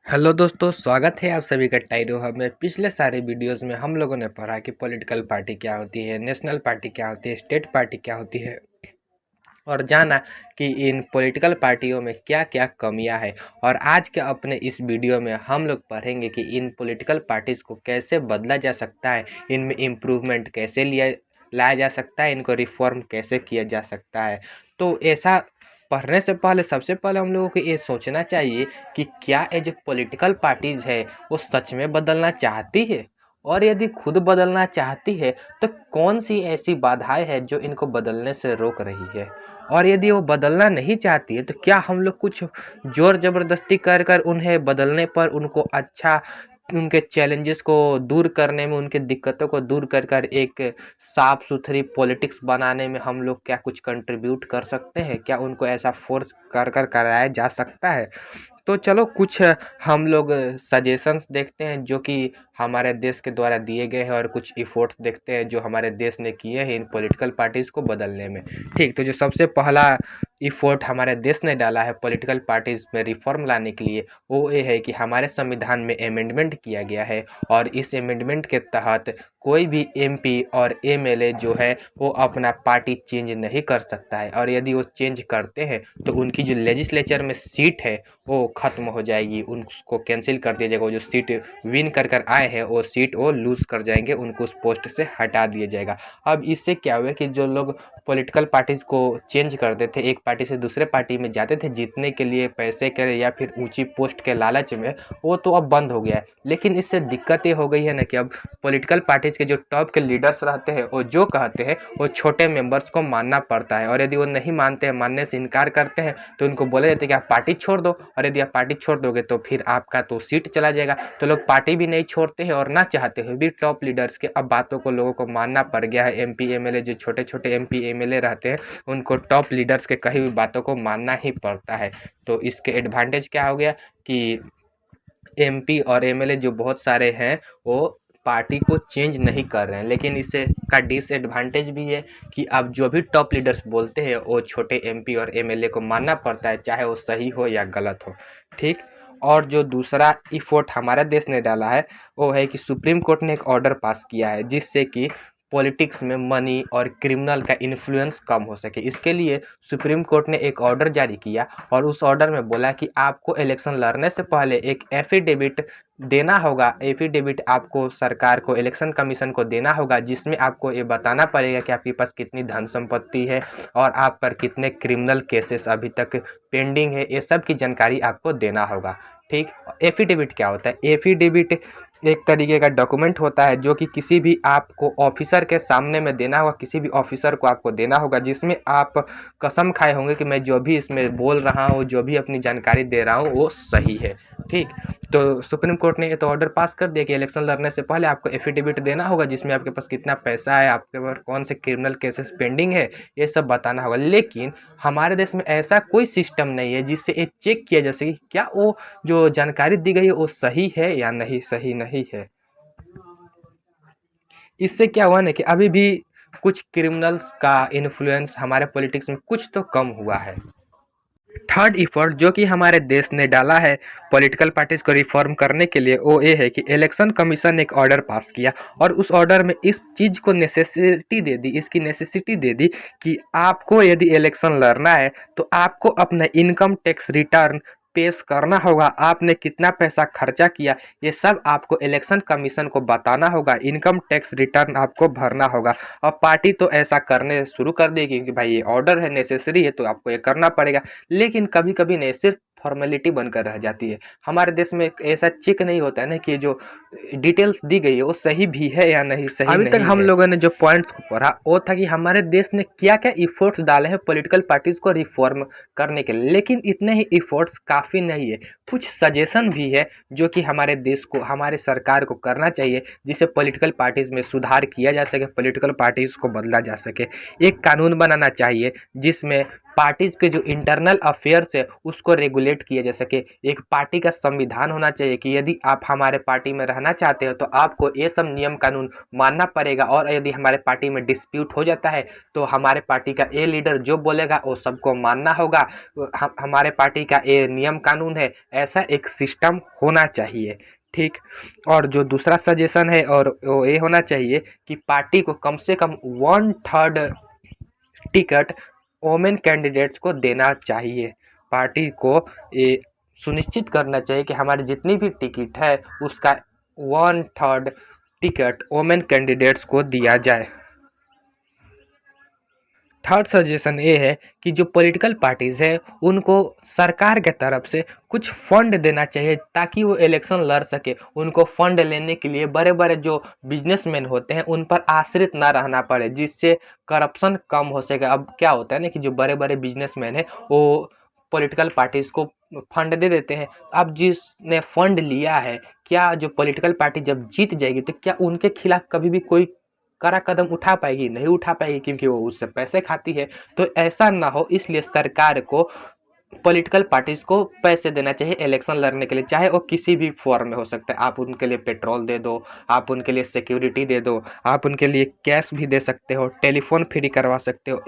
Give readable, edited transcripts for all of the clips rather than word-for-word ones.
Hello दोस्तों, स्वागत है आप सभी का टाइरो हब में। पिछले सारे वीडियोस में हम लोगों ने पढ़ा कि पॉलिटिकल पार्टी क्या होती है, नेशनल पार्टी क्या होती है, स्टेट पार्टी क्या होती है और जाना कि इन पॉलिटिकल पार्टियों में क्या क्या कमियां हैं। और आज के अपने इस वीडियो में हम लोग पढ़ेंगे कि इन पॉलिटिकल पार्टीज़ को कैसे बदला जा सकता है, इनमें इम्प्रूवमेंट कैसे लाया जा सकता है, इनको रिफॉर्म कैसे किया जा सकता है। तो ऐसा पढ़ने से पहले सबसे पहले हम लोगों को ये सोचना चाहिए कि क्या ये जो पॉलिटिकल पार्टीज है वो सच में बदलना चाहती है, और यदि खुद बदलना चाहती है तो कौन सी ऐसी बाधाएं हैं जो इनको बदलने से रोक रही है। और यदि वो बदलना नहीं चाहती है तो क्या हम लोग कुछ जोर जबरदस्ती कर कर उन्हें बदलने पर उनको अच्छा, उनके चैलेंजेस को दूर करने में, उनके दिक्कतों को दूर कर कर एक साफ सुथरी पॉलिटिक्स बनाने में हम लोग क्या कुछ कंट्रीब्यूट कर सकते हैं? क्या उनको ऐसा फोर्स कर कर कराया जा सकता है? तो चलो कुछ हम लोग सजेशंस देखते हैं जो कि हमारे देश के द्वारा दिए गए हैं, और कुछ इफ़ोर्ट्स देखते हैं जो हमारे देश ने किए हैं इन पॉलिटिकल पार्टीज़ को बदलने में। ठीक, तो जो सबसे पहला इफ़ोर्ट हमारे देश ने डाला है पॉलिटिकल पार्टीज़ में रिफॉर्म लाने के लिए, वो ये है कि हमारे संविधान में अमेंडमेंट किया गया है, और इस अमेंडमेंट के तहत कोई भी एमपी और एमएलए जो है वो अपना पार्टी चेंज नहीं कर सकता है। और यदि वो चेंज करते हैं तो उनकी जो लेजिस्लेचर में सीट है वो ख़त्म हो जाएगी, उनको कैंसिल कर दिया जाएगा। वो जो सीट विन कर कर आए हैं वो सीट वो लूज़ कर जाएंगे, उनको उस पोस्ट से हटा दिया जाएगा। अब इससे क्या हुआ कि जो लोग पॉलिटिकल पार्टीज़ को चेंज करते थे, एक पार्टी से दूसरे पार्टी में जाते थे जीतने के लिए, पैसे के या फिर ऊंची पोस्ट के लालच में, वो तो अब बंद हो गया है। लेकिन इससे दिक्कत ये हो गई है ना कि अब पॉलिटिकल पार्टीज़ के जो टॉप के लीडर्स रहते हैं वो जो कहते हैं वो छोटे मेंबर्स को मानना पड़ता है, और यदि वो नहीं मानते हैं, मानने से इनकार करते हैं, तो उनको बोला जाता है कि आप पार्टी छोड़ दो, और यदि आप पार्टी छोड़ दोगे तो फिर आपका तो सीट चला जाएगा। तो लोग पार्टी भी नहीं छोड़ते हैं, और ना चाहते हुए भी टॉप लीडर्स के अब बातों को लोगों को मानना पड़ गया है। एमपी एमएलए जो छोटे छोटे एमपी एमएलए रहते हैं उनको टॉप लीडर्स के कही हुई बातों को मानना ही पड़ता है। तो इसके एडवांटेज क्या हो गया कि एमपी और एमएलए जो बहुत सारे हैं वो पार्टी को चेंज नहीं कर रहे हैं। लेकिन इससे का डिसएडवांटेज भी है कि अब जो भी टॉप लीडर्स बोलते हैं वो छोटे एमपी और एमएलए को मानना पड़ता है, चाहे वो सही हो या गलत हो। ठीक, और जो दूसरा इफोर्ट हमारे देश ने डाला है वो है कि सुप्रीम कोर्ट ने एक ऑर्डर पास किया है जिससे कि पॉलिटिक्स में मनी और क्रिमिनल का इन्फ्लुएंस कम हो सके। इसके लिए सुप्रीम कोर्ट ने एक ऑर्डर जारी किया, और उस ऑर्डर में बोला कि आपको इलेक्शन लड़ने से पहले एक एफिडेविट देना होगा। एफिडेविट आपको सरकार को, इलेक्शन कमीशन को देना होगा, जिसमें आपको ये बताना पड़ेगा कि आपके पास कितनी धन संपत्ति है और आप पर कितने क्रिमिनल केसेस अभी तक पेंडिंग है। ये सब की जानकारी आपको देना होगा। ठीक, एफिडेविट क्या होता है? एफिडेविट एक तरीके का डॉक्यूमेंट होता है जो कि किसी भी आपको ऑफिसर के सामने में देना होगा, किसी भी ऑफिसर को आपको देना होगा, जिसमें आप कसम खाए होंगे कि मैं जो भी इसमें बोल रहा हूँ, जो भी अपनी जानकारी दे रहा हूँ वो सही है। ठीक, तो सुप्रीम कोर्ट ने ये तो ऑर्डर पास कर दिया कि इलेक्शन लड़ने से पहले आपको एफिडेविट देना होगा, जिसमें आपके पास कितना पैसा है, आपके पास कौन से क्रिमिनल केसेस पेंडिंग है, ये सब बताना होगा। लेकिन हमारे देश में ऐसा कोई सिस्टम नहीं है जिससे ये चेक किया जा सके कि क्या वो जो जानकारी दी गई है वो सही है या नहीं सही नहीं है। इससे क्या हुआ ना कि अभी भी कुछ क्रिमिनल्स का इन्फ्लुएंस हमारे पॉलिटिक्स में कुछ तो कम हुआ है। थर्ड इफर्ट जो कि हमारे देश ने डाला है पॉलिटिकल पार्टीज को रिफॉर्म करने के लिए, वो ये है कि इलेक्शन कमीशन ने एक ऑर्डर पास किया, और उस ऑर्डर में इस चीज़ को नेसेसिटी दे दी, इसकी नेसेसिटी दे दी कि आपको यदि इलेक्शन लड़ना है तो आपको अपना इनकम टैक्स रिटर्न पेश करना होगा। आपने कितना पैसा खर्चा किया ये सब आपको इलेक्शन कमीशन को बताना होगा, इनकम टैक्स रिटर्न आपको भरना होगा। अब पार्टी तो ऐसा करने शुरू कर देगी कि भाई ये ऑर्डर है, नेसेसरी है, तो आपको ये करना पड़ेगा। लेकिन कभी कभी नहीं, सिर्फ फॉर्मेलिटी बनकर रह जाती है। हमारे देश में ऐसा चेक नहीं होता है ना कि जो डिटेल्स दी गई है वो सही भी है या नहीं सही। अभी तक हम लोगों ने जो पॉइंट्स को पढ़ा वो था कि हमारे देश ने क्या क्या इफोर्ट्स डाले हैं पॉलिटिकल पार्टीज को रिफॉर्म करने के लिए। लेकिन इतने ही इफोर्ट्स काफ़ी नहीं है, कुछ सजेशन भी है जो कि हमारे देश को, हमारे सरकार को करना चाहिए, जिससे पॉलिटिकल पार्टीज में सुधार किया जा सके, पॉलिटिकल पार्टीज को बदला जा सके। एक कानून बनाना चाहिए जिसमें पार्टीज के जो इंटरनल अफेयर्स है उसको रेगुलेट किया जा सके। एक पार्टी का संविधान होना चाहिए कि यदि आप हमारे पार्टी में रहना चाहते हो तो आपको ये सब नियम कानून मानना पड़ेगा, और यदि हमारे पार्टी में डिस्प्यूट हो जाता है तो हमारे पार्टी का ए लीडर जो बोलेगा वो सबको मानना होगा। हमारे पार्टी का ये नियम कानून है, ऐसा एक सिस्टम होना चाहिए। ठीक। और जो दूसरा सजेशन है और वो ये होना चाहिए कि पार्टी को कम से कम 1/3 टिकट वोमेन कैंडिडेट्स को देना चाहिए। पार्टी को ये सुनिश्चित करना चाहिए कि हमारी जितनी भी टिकट है उसका 1/3 टिकट वोमेन कैंडिडेट्स को दिया जाए। थर्ड सजेशन ये है कि जो पॉलिटिकल पार्टीज़ है उनको सरकार के तरफ से कुछ फंड देना चाहिए ताकि वो इलेक्शन लड़ सके। उनको फंड लेने के लिए बड़े बड़े जो बिजनेसमैन होते हैं उन पर आश्रित ना रहना पड़े, जिससे करप्शन कम हो सके। अब क्या होता है ना कि जो बड़े बड़े बिजनेसमैन हैं वो पॉलिटिकल पार्टीज़ को फंड दे देते हैं। अब जिसने फंड लिया है, क्या जो पॉलिटिकल पार्टी जब जीत जाएगी तो क्या उनके खिलाफ कभी भी कोई कड़ा कदम उठा पाएगी? नहीं उठा पाएगी, क्योंकि वो उससे पैसे खाती है। तो ऐसा ना हो, इसलिए सरकार को पॉलिटिकल पार्टीज को पैसे देना चाहिए इलेक्शन लड़ने के लिए, चाहे वो किसी भी फॉर्म में हो सकता है। आप उनके लिए पेट्रोल दे दो, आप उनके लिए सिक्योरिटी दे दो, आप उनके लिए कैश भी दे सकते हो, टेलीफोन फ्री करवा सकते हो।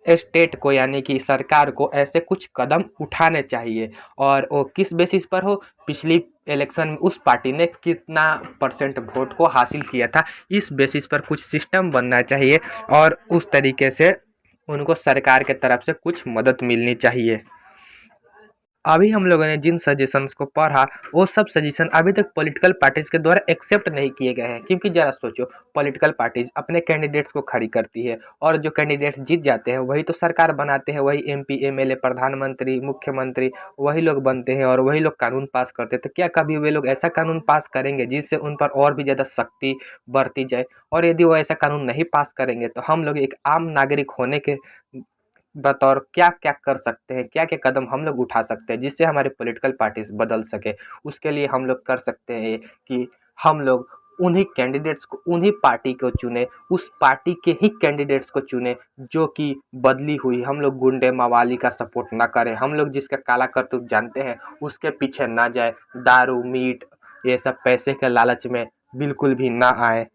स्टेट को यानी कि सरकार को ऐसे कुछ कदम उठाने चाहिए। और वो किस बेसिस पर हो, पिछली इलेक्शन में उस पार्टी ने कितना % वोट को हासिल किया था, इस बेसिस पर कुछ सिस्टम बनना चाहिए और उस तरीके से उनको सरकार के तरफ से कुछ मदद मिलनी चाहिए। अभी हम लोगों ने जिन सजेशंस को पढ़ा वो सब सजेशन अभी तक पॉलिटिकल पार्टीज के द्वारा एक्सेप्ट नहीं किए गए हैं, क्योंकि ज़रा सोचो, पॉलिटिकल पार्टीज अपने कैंडिडेट्स को खड़ी करती है और जो कैंडिडेट्स जीत जाते हैं वही तो सरकार बनाते हैं, वही MP MLA प्रधानमंत्री मुख्यमंत्री वही लोग बनते हैं और वही लोग कानून पास करते हैं। तो क्या कभी वे लोग ऐसा कानून पास करेंगे जिससे उन पर और भी ज़्यादा शक्ति बढ़ती जाए? और यदि वो ऐसा कानून नहीं पास करेंगे तो हम लोग एक आम नागरिक होने के बतौर क्या क्या कर सकते हैं, क्या क्या कदम हम लोग उठा सकते हैं जिससे हमारे पॉलिटिकल पार्टीज बदल सके? उसके लिए हम लोग कर सकते हैं कि हम लोग उन्हीं कैंडिडेट्स को, उन्हीं पार्टी को चुने, उस पार्टी के ही कैंडिडेट्स को चुने जो कि बदली हुई। हम लोग गुंडे मवाली का सपोर्ट ना करें, हम लोग जिसका काला करतूत जानते हैं उसके पीछे ना जाए, दारू मीट ये सब पैसे के लालच में बिल्कुल भी ना आए।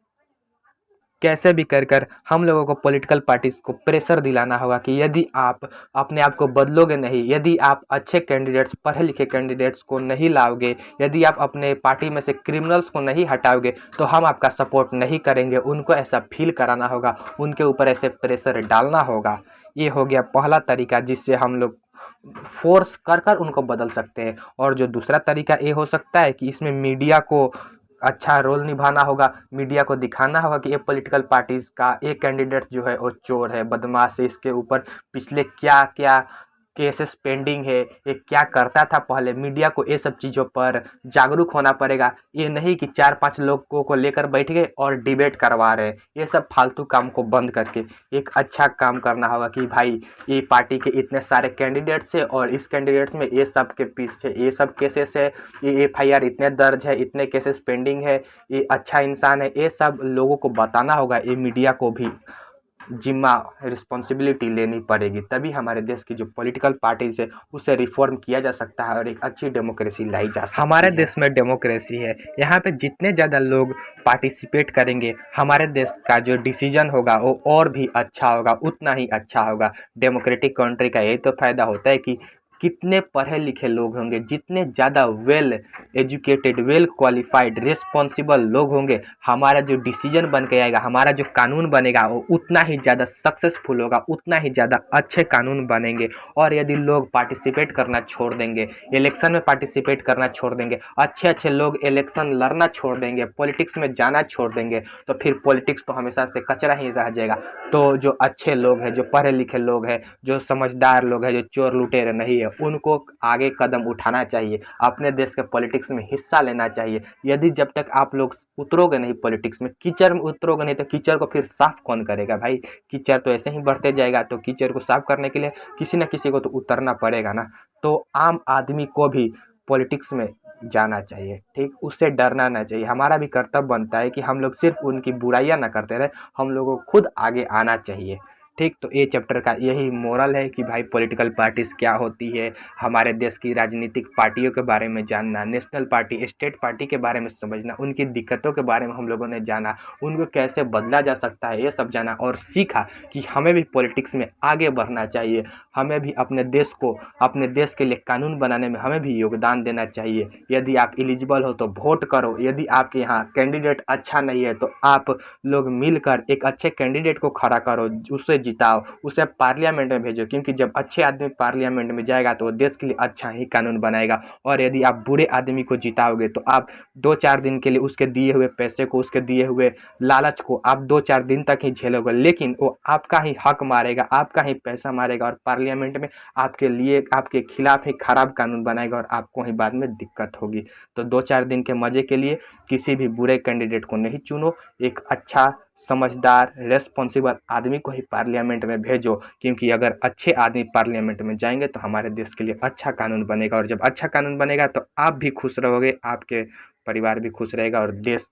कैसे भी कर हम लोगों को पॉलिटिकल पार्टीज को प्रेशर दिलाना होगा कि यदि आप अपने आप को बदलोगे नहीं, यदि आप अच्छे कैंडिडेट्स, पढ़े लिखे कैंडिडेट्स को नहीं लाओगे, यदि आप अपने पार्टी में से क्रिमिनल्स को नहीं हटाओगे तो हम आपका सपोर्ट नहीं करेंगे। उनको ऐसा फील कराना होगा, उनके ऊपर ऐसे प्रेशर डालना होगा। ये हो गया पहला तरीका जिससे हम लोग फोर्स कर उनको बदल सकते हैं। और जो दूसरा तरीका ये हो सकता है कि इसमें मीडिया को अच्छा रोल निभाना होगा। मीडिया को दिखाना होगा कि ये पॉलिटिकल पार्टीज का एक कैंडिडेट जो है वो चोर है, बदमाश है, इसके ऊपर पिछले क्या क्या केसेस पेंडिंग है, ये क्या करता था पहले। मीडिया को ये सब चीज़ों पर जागरूक होना पड़ेगा। ये नहीं कि 4-5 लोगों को लेकर बैठ गए और डिबेट करवा रहे हैं। ये सब फालतू काम को बंद करके एक अच्छा काम करना होगा कि भाई ये पार्टी के इतने सारे कैंडिडेट्स है और इस कैंडिडेट्स में ये सब के पीछे ये सब केसेस है, ये FIR इतने दर्ज है, इतने केसेस पेंडिंग है, ये अच्छा इंसान है। ये सब लोगों को बताना होगा। ये मीडिया को भी जिम्मा रिस्पॉन्सिबिलिटी लेनी पड़ेगी, तभी हमारे देश की जो पॉलिटिकल पार्टीज है उसे रिफॉर्म किया जा सकता है और एक अच्छी डेमोक्रेसी लाई जा सकती है। हमारे देश में डेमोक्रेसी है, यहाँ पे जितने ज़्यादा लोग पार्टिसिपेट करेंगे हमारे देश का जो डिसीजन होगा वो और भी अच्छा होगा, उतना ही अच्छा होगा। डेमोक्रेटिक कंट्री का यही तो फायदा होता है कि कितने पढ़े लिखे लोग होंगे, जितने ज़्यादा well educated, well qualified, responsible लोग होंगे, हमारा जो डिसीजन बन के आएगा, हमारा जो कानून बनेगा वो उतना ही ज़्यादा सक्सेसफुल होगा, उतना ही ज़्यादा अच्छे कानून बनेंगे। और यदि लोग पार्टिसिपेट करना छोड़ देंगे, इलेक्शन में पार्टिसिपेट करना छोड़ देंगे, अच्छे अच्छे लोग इलेक्शन लड़ना छोड़ देंगे, पॉलिटिक्स में जाना छोड़ देंगे, तो फिर पॉलिटिक्स तो हमेशा से कचरा ही रह जाएगा। तो जो अच्छे लोग हैं, जो पढ़े लिखे लोग हैं, जो समझदार लोग हैं, जो चोर लुटेरे नहीं है, उनको आगे कदम उठाना चाहिए, अपने देश के पॉलिटिक्स में हिस्सा लेना चाहिए। यदि जब तक आप लोग उतरोगे नहीं पॉलिटिक्स में, कीचड़ में उतरोगे नहीं, तो कीचड़ को फिर साफ कौन करेगा भाई? कीचड़ तो ऐसे ही बढ़ते जाएगा, तो कीचड़ को साफ करने के लिए किसी न किसी को तो उतरना पड़ेगा ना। तो आम आदमी को भी पॉलिटिक्स में जाना चाहिए, ठीक, उससे डरना ना चाहिए। हमारा भी कर्तव्य बनता है कि हम लोग सिर्फ उनकी बुराइयां ना करते रहे, हम लोगों को खुद आगे आना चाहिए। ठीक, तो ये चैप्टर का यही मोरल है कि भाई पॉलिटिकल पार्टीज क्या होती है, हमारे देश की राजनीतिक पार्टियों के बारे में जानना, नेशनल पार्टी, स्टेट पार्टी के बारे में समझना, उनकी दिक्कतों के बारे में हम लोगों ने जाना, उनको कैसे बदला जा सकता है ये सब जाना और सीखा कि हमें भी पॉलिटिक्स में आगे बढ़ना चाहिए, हमें भी अपने देश को, अपने देश के लिए कानून बनाने में हमें भी योगदान देना चाहिए। यदि आप एलिजिबल हो तो वोट करो, यदि आपके यहाँ कैंडिडेट अच्छा नहीं है तो आप लोग मिलकर एक अच्छे कैंडिडेट को खड़ा करो, उसे जिताओ, उसे पार्लियामेंट में भेजो, क्योंकि जब अच्छे आदमी पार्लियामेंट में जाएगा तो वो देश के लिए अच्छा ही कानून बनाएगा। और यदि आप बुरे आदमी को जिताओगे तो आप 2-4 दिन के लिए उसके दिए हुए पैसे को, उसके दिए हुए लालच को आप 2-4 दिन तक ही झेलोगे, लेकिन वो आपका ही हक मारेगा, आपका ही पैसा मारेगा और पार्लियामेंट में आपके लिए, आपके खिलाफ ही खराब कानून बनाएगा और आपको ही बाद में दिक्कत होगी। तो 2-4 दिन के मजे के लिए किसी भी बुरे कैंडिडेट को नहीं चुनो, एक अच्छा समझदार रेस्पॉन्सिबल आदमी को ही पार्लियामेंट में भेजो, क्योंकि अगर अच्छे आदमी पार्लियामेंट में जाएंगे तो हमारे देश के लिए अच्छा कानून बनेगा, और जब अच्छा कानून बनेगा तो आप भी खुश रहोगे, आपके परिवार भी खुश रहेगा और देश